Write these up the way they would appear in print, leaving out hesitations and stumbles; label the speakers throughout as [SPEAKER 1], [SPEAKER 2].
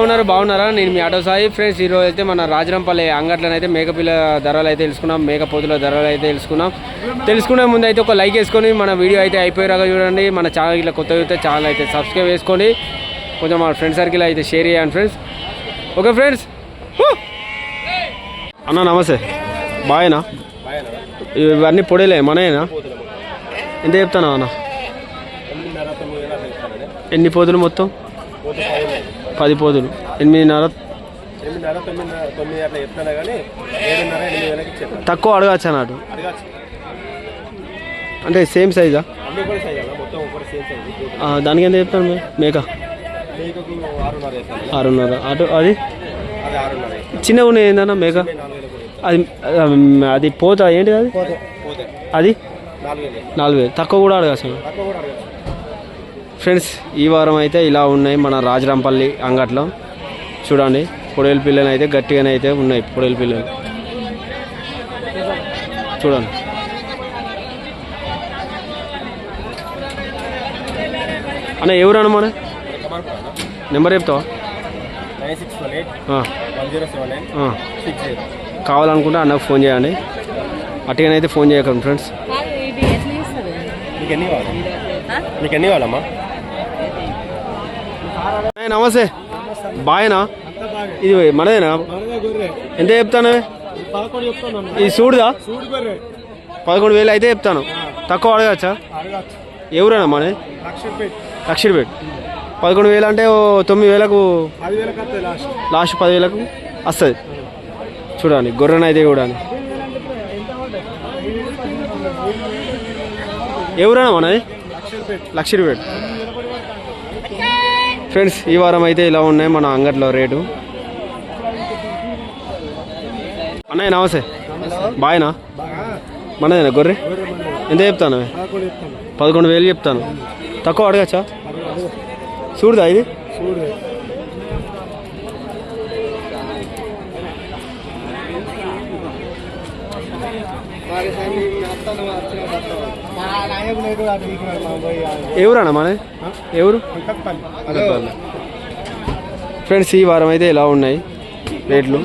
[SPEAKER 1] బాగున్నారా? నేను మీ auto Sai friends. ఈరోజు అయితే మన రాజరంపల్లి అంగట్లనైతే మేకపిల్ల ధరలు అయితే తెలుసుకున్నాం, మేకపోతుల ధరలు అయితే తెలుసుకునే ముందు అయితే ఒక లైక్ వేసుకొని మన వీడియో అయితే అయిపోయేలాగా చూడండి. మన ఛానల్ ఇట్లా కొత్తగా అయితే ఛానల్ అయితే సబ్స్క్రైబ్ చేసుకోండి, కొంచెం మన ఫ్రెండ్ సర్కిల్ అయితే షేర్ చేయండి ఫ్రెండ్స్. Okay friends. అన్న నమస్తే, బాయేనా? ఇవన్నీ పొడిలే మనయేనా? ఎంత చెప్తానా అన్న? ఎన్ని పోతులు మొత్తం? 10 పోతులు. 8:30 తక్కువ అడగచ్చు అన్నట్టు, అంటే సేమ్ సైజా? దానికి ఎంత చెప్తాను మేక? 6:30. అటు అది చిన్నగా ఉన్నాయి ఏందన్నా మేక? అది పోతా ఏంటి అది? అది 4,000. తక్కువ కూడా అడగచ్చు ఫ్రెండ్స్. ఈ వారం అయితే ఇలా ఉన్నాయి మన రాజరంపల్లి అంగట్లో. చూడండి, పొడేలు పిల్లలు అయితే గట్టిగానే అయితే ఉన్నాయి. పొడేలు పిల్లలు చూడండి. అన్న ఎవరన్నా మన నెంబర్ చెప్తావా? కావాలనుకుంటే అన్నకు ఫోన్ చేయండి, అటుగానైతే ఫోన్ చేయకండి ఫ్రెండ్స్. మీకు ఎన్ని కావాలమ్మా? నమస్తే, బాయేనా? ఇది మనదేనా? ఎంత చెప్తాను? ఇది చూడుదా? 11,000 అయితే చెప్తాను. తక్కువ అడగచ్చా? ఎవరైనా మనది? లక్షపేట్. 11,000 అంటే 9,000కు లాస్ట్ 10,000కు వస్తుంది. చూడండి గొర్రెనైతే చూడండి. ఎవరైనా మనది? లక్షపేట్ ఫ్రెండ్స్. ఈ వారం అయితే ఇలా ఉన్నాయి మన అంగట్లో రేటు. అన్నయ్య నమస్తే, బాయేనా? మనదేనా గొర్రె? ఎంత చెప్తాను? 11,000 చెప్తాను. తక్కువ అడగచ్చా? చూడదా ఇది? ఎవరన్నా మన ఎవరు? ఫ్రెండ్స్ ఈ వారం అయితే ఇలా ఉన్నాయి రేట్లు.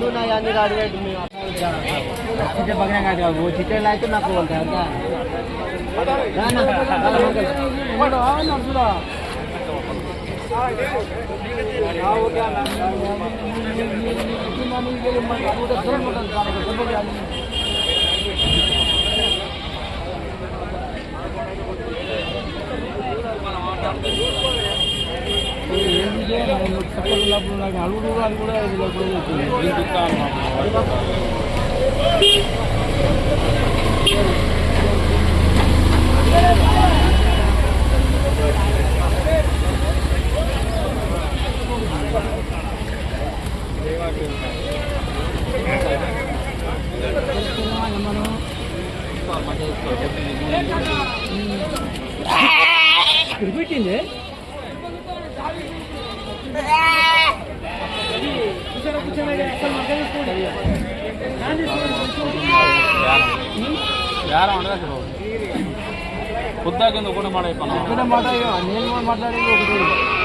[SPEAKER 1] పెట్టింది పొద్దాకింద ఒకటి మాట అయిపోయినా మాట నేను మాట్లాడేది ఒకటి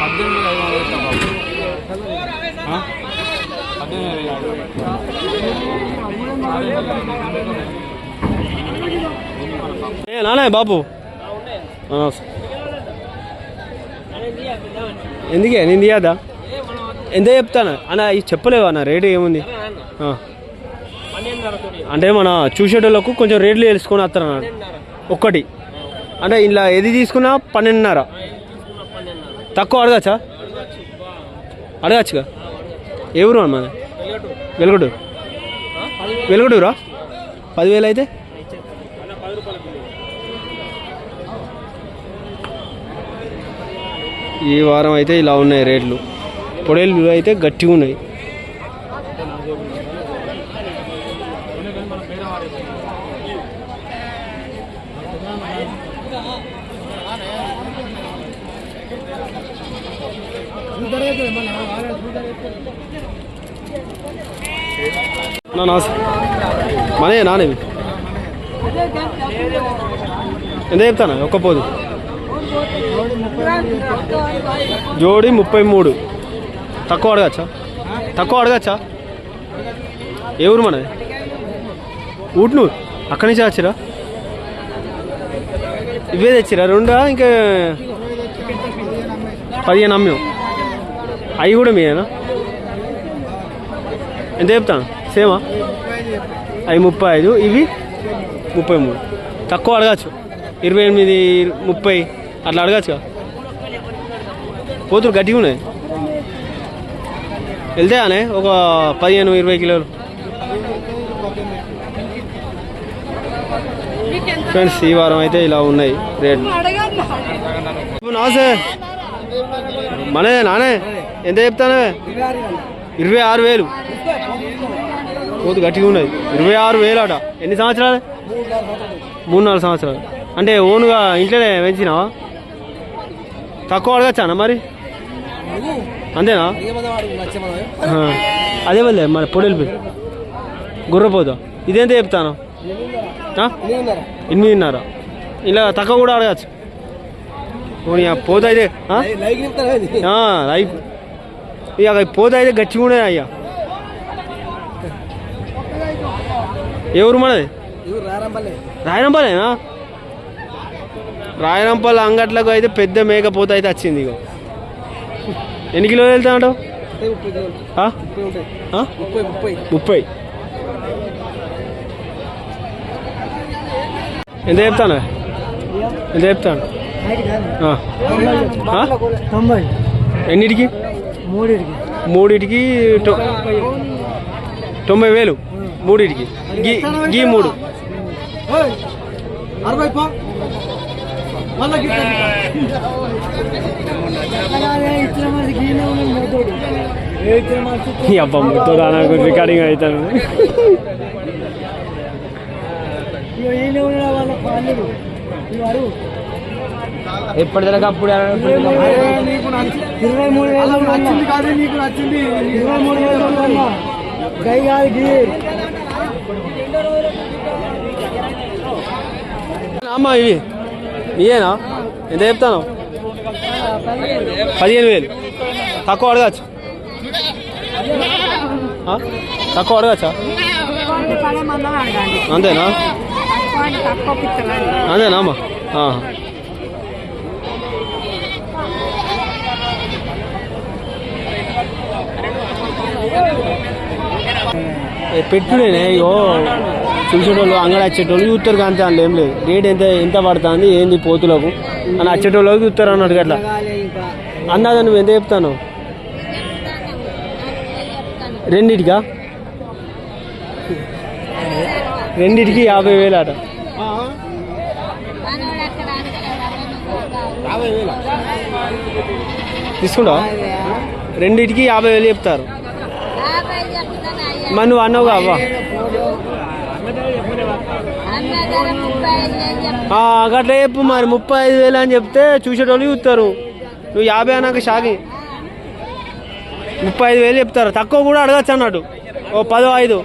[SPEAKER 1] 18,000 నానే బాబు. ఎందుకే నేను తీయదా? ఎంత చెప్తాను అన్న? చెప్పలేవా అన్న రేటు? ఏముంది అంటే మన చూసేటోళ్ళకు కొంచెం రేట్లు తెలుసుకొని వస్తారు అన్న. ఒక్కటి అంటే ఇలా ఏది తీసుకున్నా 12,500. తక్కువ అడగచ్చా? అడగచ్చుగా. ఎవరు అన్న? వెలుగడూరా? 10,000 అయితే ఈ వారం అయితే ఇలా ఉన్నాయి రేట్లు. పొడేలు అయితే గట్టిగా ఉన్నాయి. మనే నానేవి ఎంత చెప్తాను? ఒక్క పోదు జోడి 33. తక్కువ అడగచ్చా? తక్కువ అడగచ్చా? ఏ ఊరు మనది? ఊట్నూరు. అక్కడి నుంచి వచ్చిరా? ఇవే తెచ్చిరా రెండా? ఇంకా 15 అమ్మాం. అవి కూడా మీరేనా? ఎంత చెప్తాను? సేమా? అవి 35, ఇవి 33. తక్కువ అడగచ్చు, 28, 30 అట్లా అడగచ్చు. పోతురు గట్టిగా ఉన్నాయి. వెళ్తాయనే ఒక 15-20 కిలోలు. ఫ్రెండ్స్ ఈ వారం అయితే ఇలా ఉన్నాయి రేట్లు. నాసే మనే నానే ఎంత చెప్తానే? 26,000. పోతు గట్టిగా ఉన్నది. 26,000 అట. ఎన్ని సంవత్సరాలు? 3-4 సంవత్సరాలు. అంటే ఓన్గా ఇంట్లోనే పెంచినావా? తక్కువ అడగచ్చానా మరి? అంతేనా? అదే వల్లే మరి పొడిల్పి గుర్రపోతా. ఇదేంత చెప్తాను? 8.5. ఇలా తక్కువ కూడా అడగచ్చు. పోతా అయితే లైఫ్ ఇక పోతా అయితే గట్టిగా ఉండేది అయ్యా. ఎవరు మనది? రాయరంపల్లేనా? రాయరంపల్లి అంగట్లకు అయితే పెద్ద మేకపోత అయితే వచ్చింది. ఇక ఎన్ని కిలోలు వెళ్తా అంటావు? 30. ఎంత చెప్తాను? ఎంత చెప్తాను? ఎన్నిటికి? 3టికి 90,000. 3టికి గీ 3. అబ్బా మొత్తం నాకు రికార్డింగ్ అవుతాను. ఎప్పటిదాకా అప్పుడు 23,000 అమ్మా ఇవి ఇయేనా? ఎంత చెప్తాను? 15,000. తక్కువ అడగచ్చు? తక్కువ అడగచ్చా? అంతేనా? అంతేనా అమ్మా? పెట్టుడేనే. ఇగో చూసేటోళ్ళు అంగడి వచ్చేటోళ్ళు చూస్తారు. అంతే అందులో ఏం లేదు. రేట్ ఎంత పడుతుంది ఏంది పోతులకు అని వచ్చేటోళ్ళకి చూస్తారు అన్నట్టు. అట్లా అందాజ నువ్వు ఎంత చెప్తాను? 2టికా? 2టికి 50,000 అట. తీసుకుంటావా? 2టికి 50,000 చెప్తారు. మరి నువ్వు అన్నావుగా అవ్వ అట్లా చెప్పు మరి. 35,000 అని చెప్తే చూసేటోళ్ళు చూస్తారు. నువ్వు 50 అన్నాక షాకి 35,000 చెప్తారు. తక్కువ కూడా అడగచ్చు అన్నట్టు. ఓ 10-5.